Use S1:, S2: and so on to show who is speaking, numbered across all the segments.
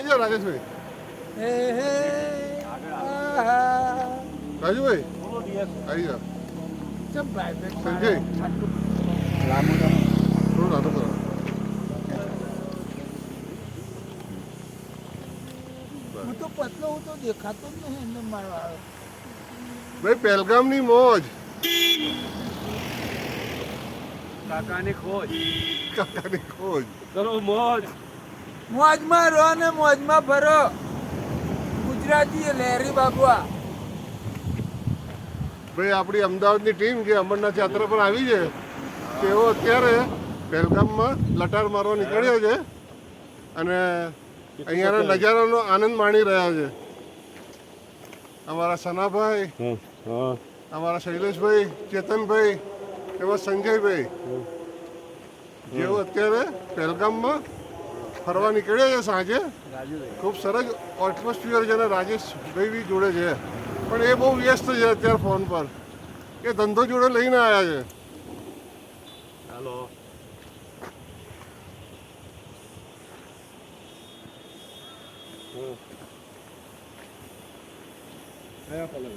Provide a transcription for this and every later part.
S1: છે રાજેશભાઈ? રાજુભાઈ આવી જાઓ. સંજય થોડું નાનું કરો.
S2: હું તો પતલો હું તો દેખાતો જ નહીં એમને મારવા.
S1: ભાઈ પહેલગામની મોજ.
S3: કાકાની ખોજ
S1: કાકાની ખોજ.
S3: કરો મોજ.
S2: મોજમાં રહો ને મોજમાં ફરો. ગુજરાતી લહેરી બાબુઆ.
S1: ભાઈ આપણી અમદાવાદની ટીમ જે અમરનાથ યાત્રા પર આવી છે તેઓ અત્યારે પહેલગામમાં લટાર મારવા નીકળ્યા છે અને અહીંયાના નજારાનો આનંદ માણી રહ્યા છે. અમારા સનાભાઈ, અમારા શૈલેષભાઈ, ચેતનભાઈ તેમજ સંજયભાઈ જેઓ અત્યારે પહેલગામમાં ફરવા નીકળ્યા છે સાંજે. ખૂબ સરસ એટમોસ્ફિયર છે અને રાજેશભાઈ બી જોડે છે પણ એ બહુ વ્યસ્ત છે અત્યારે ફોન પર. એ ધંધો જોડે લઈને આવ્યા છે.
S3: હાલો. કયા કલર?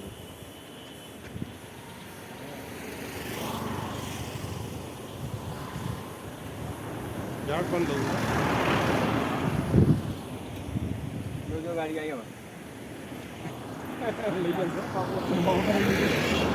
S3: ઝાડ પણ દઉં. જો ગાડી આવી હવે લઈ જશે.